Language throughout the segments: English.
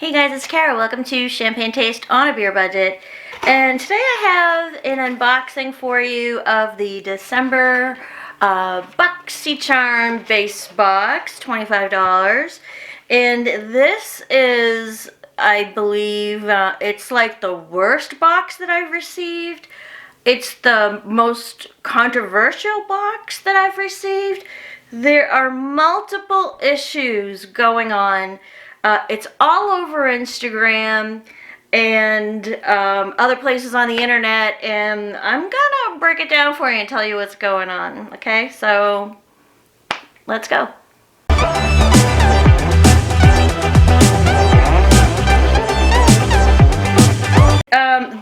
Hey guys, it's Kara. Welcome to Champagne Taste on a Beer Budget. And today I have an unboxing for you of the December Boxycharm base box, $25. And this is, I believe, it's like the worst box that I've received. It's the most controversial box that I've received. There are multiple issues going on. It's all over Instagram and other places on the internet, and I'm gonna break it down for you and tell you what's going on. Okay, so let's go.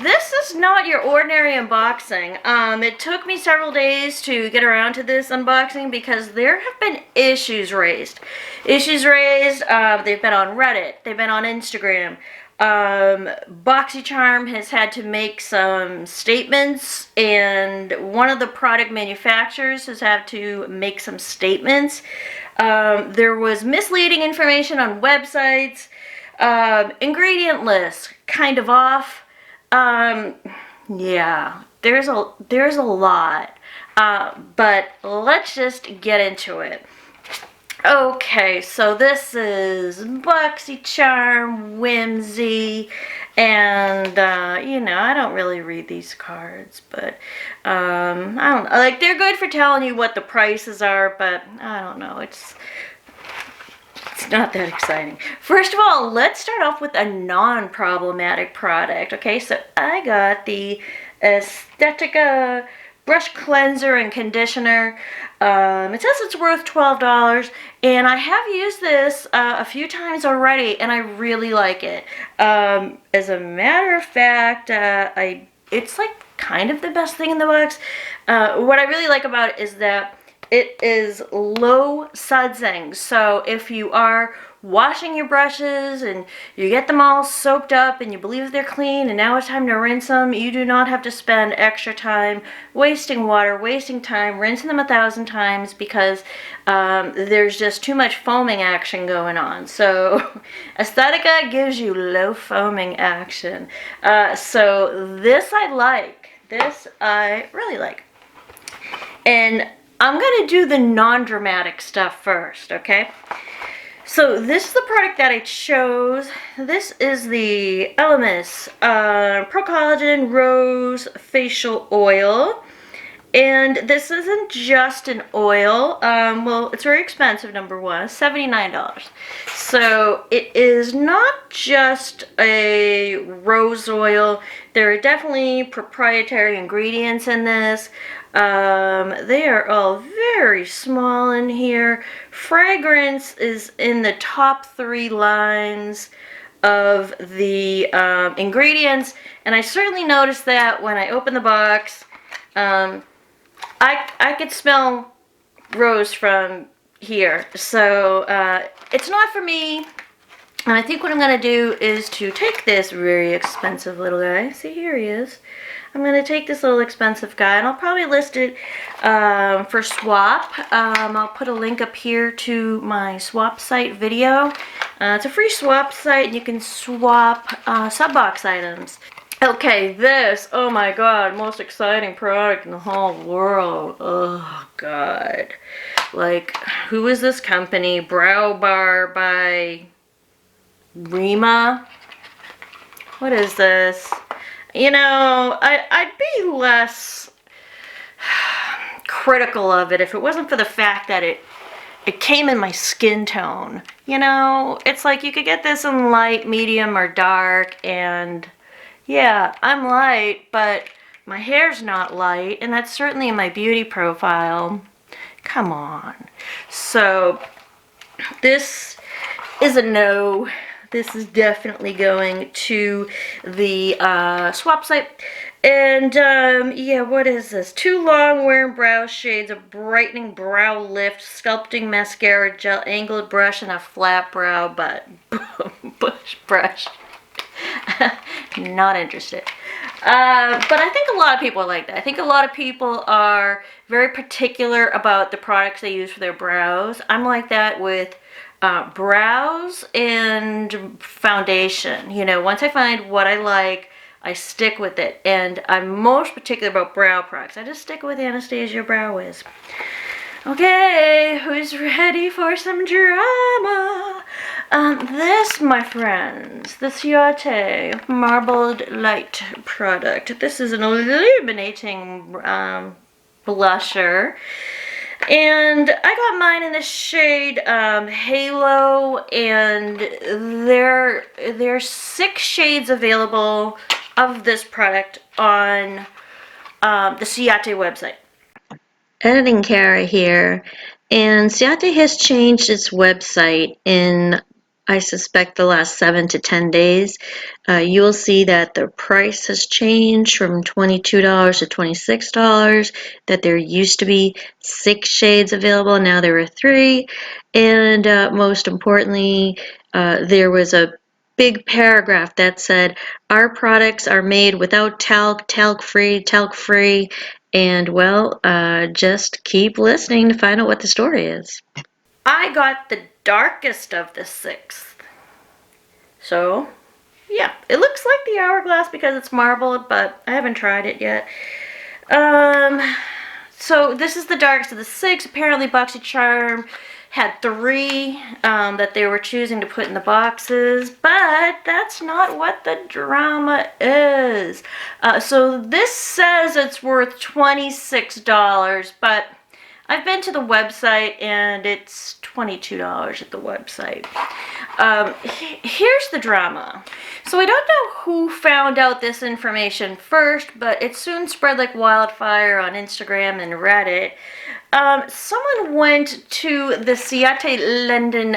This is not your ordinary unboxing. It took me several days to get around to this unboxing because there have been issues raised. They've been on Reddit, they've been on Instagram. Boxycharm has had to make some statements, and one of the product manufacturers has had to make some statements. There was misleading information on websites. Ingredient list kind of off. Yeah, there's a lot, but let's just get into it. Okay, so this is Boxycharm, Whimsy, and, you know, I don't really read these cards, but, I don't know, like, they're good for telling you what the prices are, but, I don't know, it's not that exciting. First of all, let's start off with a non-problematic product. Okay, so I got the Estetica brush cleanser and conditioner. It says it's worth $12, and I have used this a few times already, and I really like it. As a matter of fact, it's like kind of the best thing in the box. What I really like about it is that it is low sudsing, so if you are washing your brushes and you get them all soaked up and you believe they're clean and now it's time to rinse them, you do not have to spend extra time wasting water, wasting time, rinsing them 1,000 times because there's just too much foaming action going on. So Estetica gives you low foaming action. So this I like. This I really like. And I'm going to do the non-dramatic stuff first, okay? So this is the product that I chose. This is the Elemis Pro Collagen Rose Facial Oil. And this isn't just an oil. Well, it's very expensive, number one, $79. So it is not just a rose oil. There are definitely proprietary ingredients in this. They are all very small in here. Fragrance is in the top 3 lines of the ingredients, and I certainly noticed that when I opened the box. I could smell rose from here, so it's not for me. And I think what I'm going to do is to take this very expensive little guy. See, here he is. I'm going to take this little expensive guy, and I'll probably list it for swap. I'll put a link up here to my swap site video. It's a free swap site, and you can swap sub-box items. Okay, this, oh my god, most exciting product in the whole world. Oh god. Like, who is this company? Brow Bar by Rima? What is this? You know, I'd be less critical of it if it wasn't for the fact that it came in my skin tone. You know, it's like you could get this in light, medium, or dark, and yeah, I'm light, but my hair's not light, and that's certainly in my beauty profile. Come on. So, this is a no. This is definitely going to the swap site. And, yeah, what is this? 2 long-wearing brow shades, a brightening brow lift, sculpting mascara, gel angled brush, and a flat brow bush brush. Not interested. But I think a lot of people are like that. I think a lot of people are very particular about the products they use for their brows. I'm like that with brows and foundation. You know, once I find what I like, I stick with it. And I'm most particular about brow products. I just stick with Anastasia Brow Wiz. Okay, who's ready for some drama? This, my friends, the Ciate Marbled Light product. This is an illuminating blusher. And I got mine in the shade Halo, and there's 6 shades available of this product on the Ciate website. Editing Kara here, and Ciate has changed its website in, I suspect, the last 7 to 10 days. You will see that the price has changed from $22 to $26, that there used to be 6 shades available, now there are 3, and most importantly, there was a big paragraph that said, our products are made without talc, talc-free, and well, just keep listening to find out what the story is. I got the darkest of the 6th. So, yeah, it looks like the hourglass because it's marbled, but I haven't tried it yet. So this is the darkest of the 6. Apparently Boxycharm had 3 that they were choosing to put in the boxes, but that's not what the drama is. So this says it's worth $26, but I've been to the website and it's $22 at the website. Here's the drama. So I don't know who found out this information first, but it soon spread like wildfire on Instagram and Reddit. Someone went to the Ciate London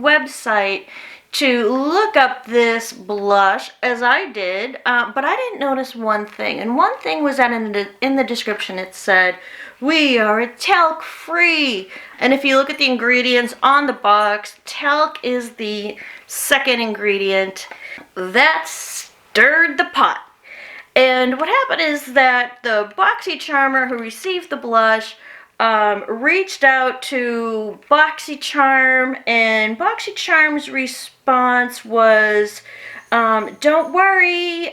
website to look up this blush, as I did, but I didn't notice one thing. And one thing was that in the description it said, we are a talc-free. And if you look at the ingredients on the box, talc is the 2nd ingredient. That stirred the pot. And what happened is that the Boxycharmer who received the blush reached out to Boxycharm, and Boxycharm's response was, don't worry,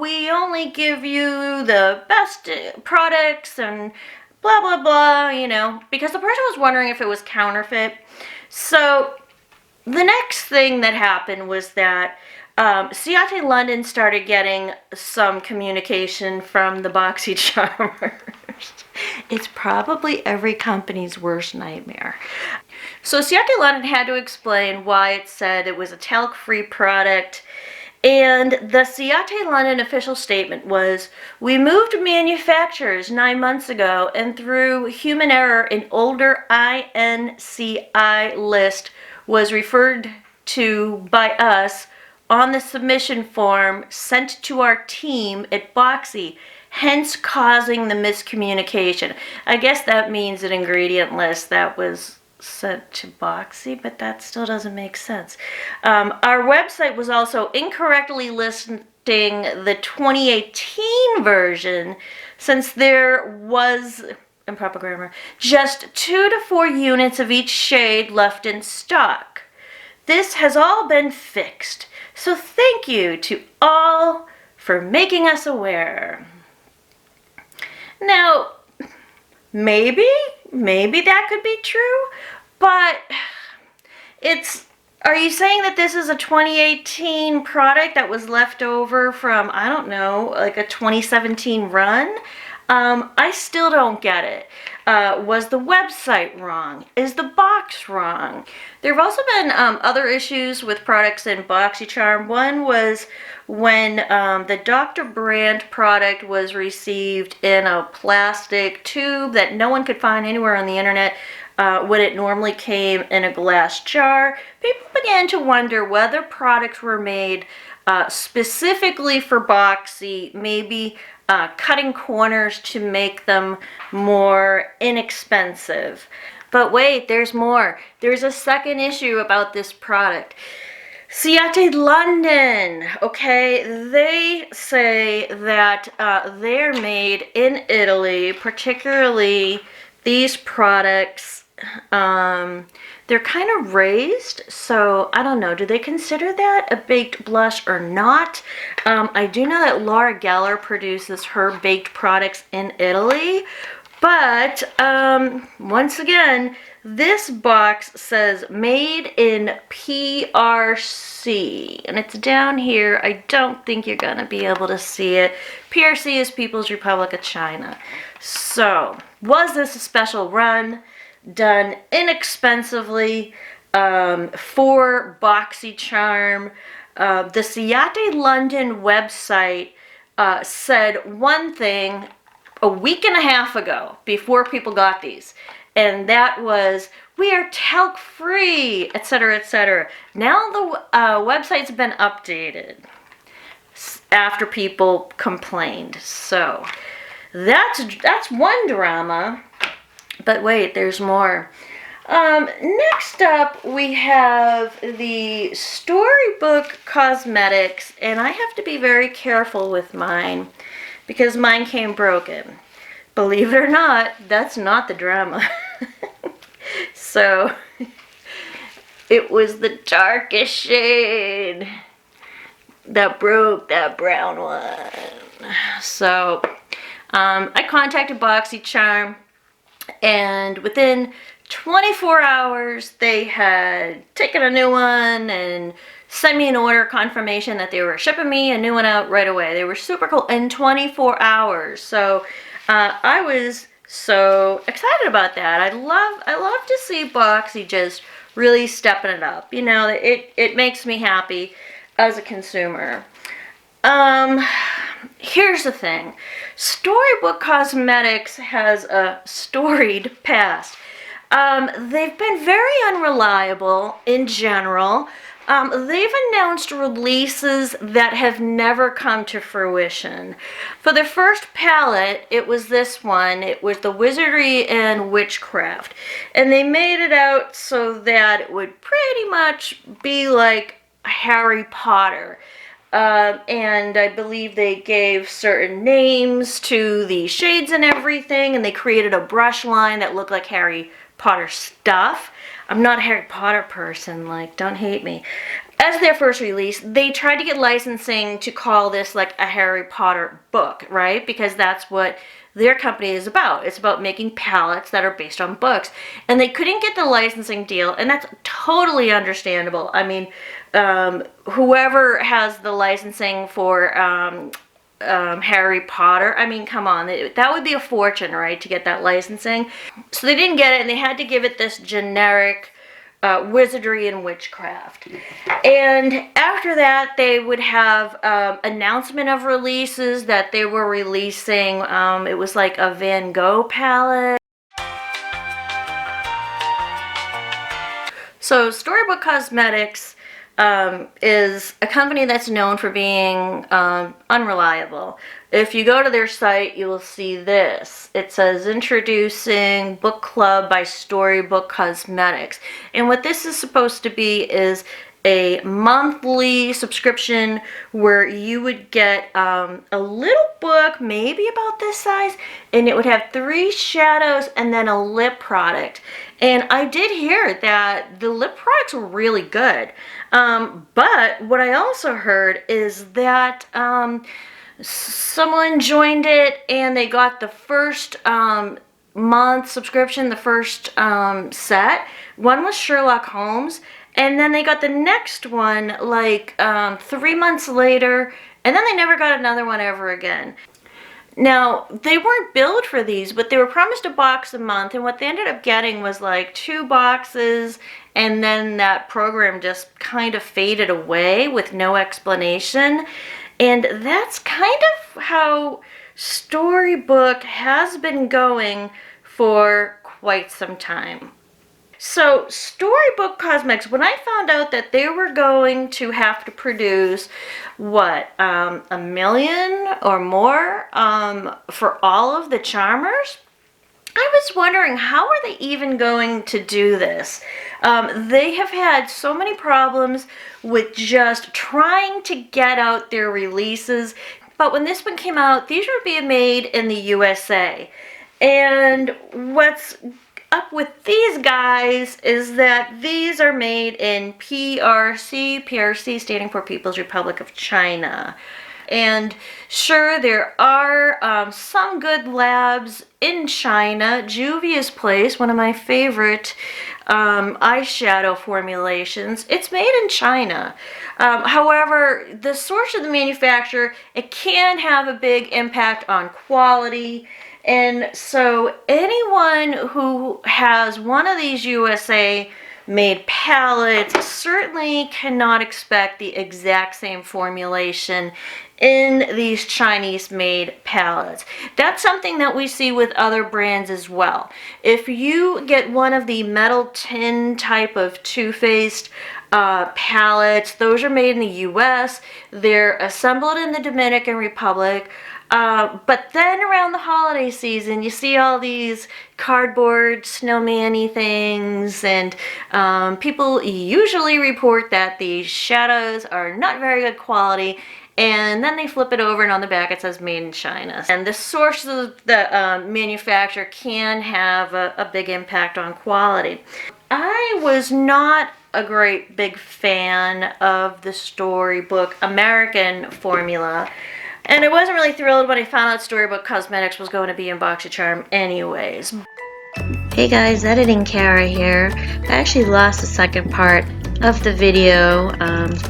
we only give you the best products and blah blah blah, you know, because the person was wondering if it was counterfeit. So the next thing that happened was that Ciate London started getting some communication from the Boxycharmers. It's probably every company's worst nightmare. So Ciate London had to explain why it said it was a talc-free product, and the Ciate London official statement was, we moved manufacturers 9 months ago, and through human error an older INCI list was referred to by us on the submission form sent to our team at Boxy, hence causing the miscommunication. I guess that means an ingredient list that was sent to Boxy, but that still doesn't make sense. Our website was also incorrectly listing the 2018 version, since there was, improper grammar, just 2 to 4 units of each shade left in stock. This has all been fixed, so thank you to all for making us aware. Now, maybe that could be true, but are you saying that this is a 2018 product that was left over from, I don't know, like a 2017 run? I still don't get it. Was the website wrong? Is the box wrong? There have also been other issues with products in Boxycharm. One was when the Dr. Brandt product was received in a plastic tube that no one could find anywhere on the internet when it normally came in a glass jar. People began to wonder whether products were made specifically for Boxy, maybe cutting corners to make them more inexpensive. But wait, there's more. There's a second issue about this product. Ciate London, okay, they say that they're made in Italy, particularly these products They're kind of raised, so I don't know. Do they consider that a baked blush or not? I do know that Laura Geller produces her baked products in Italy, but once again, this box says made in PRC, and it's down here. I don't think you're gonna be able to see it. PRC is People's Republic of China. So, was this a special run done inexpensively for Boxycharm? The Siate London website said one thing a week and a half ago before people got these, and that was, we are talc free, etc., etc. Now the website's been updated after people complained, so that's one drama. But wait, there's more. Next up, we have the Storybook Cosmetics, and I have to be very careful with mine because mine came broken. Believe it or not, that's not the drama. So, it was the darkest shade that broke that brown one. So, I contacted Boxycharm, and within 24 hours, they had taken a new one and sent me an order confirmation that they were shipping me a new one out right away. They were super cool in 24 hours. So I was so excited about that. I love to see Boxy just really stepping it up. You know, it makes me happy as a consumer. Here's the thing. Storybook Cosmetics has a storied past. They've been very unreliable in general. They've announced releases that have never come to fruition. For the first palette, it was this one. It was the Wizardry and Witchcraft. And they made it out so that it would pretty much be like Harry Potter. And I believe they gave certain names to the shades and everything, and they created a brush line that looked like Harry Potter stuff. I'm not a Harry Potter person, like, don't hate me. As their first release, they tried to get licensing to call this like a Harry Potter book, right? Because that's what their company is about. It's about making palettes that are based on books. And they couldn't get the licensing deal, and that's totally understandable. I mean, whoever has the licensing for Harry Potter, I mean, come on, that would be a fortune, right, to get that licensing. So they didn't get it, and they had to give it this generic Wizardry and Witchcraft. And after that, they would have announcement of releases that they were releasing. It was like a Van Gogh palette. So Storybook Cosmetics is a company that's known for being unreliable. If you go to their site, you will see this. It says, introducing book club by Storybook Cosmetics. And what this is supposed to be is a monthly subscription where you would get a little book, maybe about this size, and it would have 3 shadows and then a lip product. And I did hear that the lip products were really good. But what I also heard is that someone joined it and they got the first month subscription, the first set. One was Sherlock Holmes, and then they got the next one like 3 months later, and then they never got another one ever again. Now, they weren't billed for these, but they were promised a box a month, and what they ended up getting was like 2 boxes, and then that program just kind of faded away with no explanation. And that's kind of how Storybook has been going for quite some time. So Storybook Cosmetics, when I found out that they were going to have to produce, what, 1 million or more for all of the Charmers, I was wondering, how are they even going to do this? They have had so many problems with just trying to get out their releases. But when this one came out, these were being made in the USA. And what's up with these guys is that these are made in PRC standing for People's Republic of China. And sure, there are some good labs in China. Juvia's Place, one of my favorite eyeshadow formulations, it's made in China. However, the source of the manufacturer, it can have a big impact on quality. And so anyone who has one of these USA made palettes certainly cannot expect the exact same formulation in these Chinese made palettes. That's something that we see with other brands as well. If you get one of the metal tin type of Too Faced palettes, those are made in the US. They're assembled in the Dominican Republic. But then around the holiday season, you see all these cardboard snowman-y things, and people usually report that the shadows are not very good quality, and then they flip it over and on the back it says made in China. And the source of the manufacturer can have a big impact on quality. I was not a great big fan of the Storybook American formula. And I wasn't really thrilled when I found out Storybook Cosmetics was going to be in Boxycharm anyways. Hey guys, Editing Kara here. I actually lost the second part of the video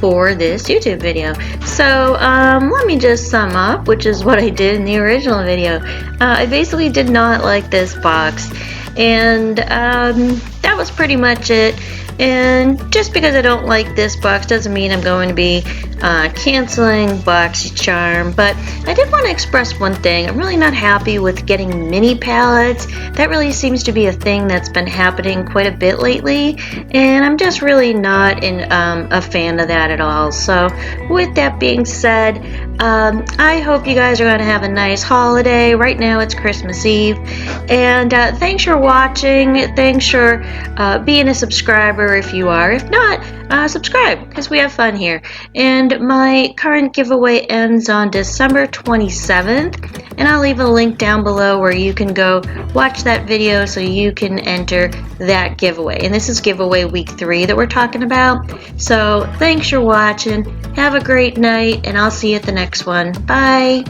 for this YouTube video. So let me just sum up, which is what I did in the original video. I basically did not like this box, and that was pretty much it. And just because I don't like this box doesn't mean I'm going to be canceling Boxycharm. But I did want to express one thing. I'm really not happy with getting mini palettes. That really seems to be a thing that's been happening quite a bit lately, and I'm just really not a fan of that at all. So with that being said, I hope you guys are going to have a nice holiday. Right now it's Christmas Eve, and thanks for watching. Thanks for being a subscriber if you are. If not, subscribe, because we have fun here. And my current giveaway ends on December 27th, and I'll leave a link down below where you can go watch that video so you can enter that giveaway. And this is giveaway week 3 that we're talking about. So thanks for watching. Have a great night, and I'll see you at the next one. Bye.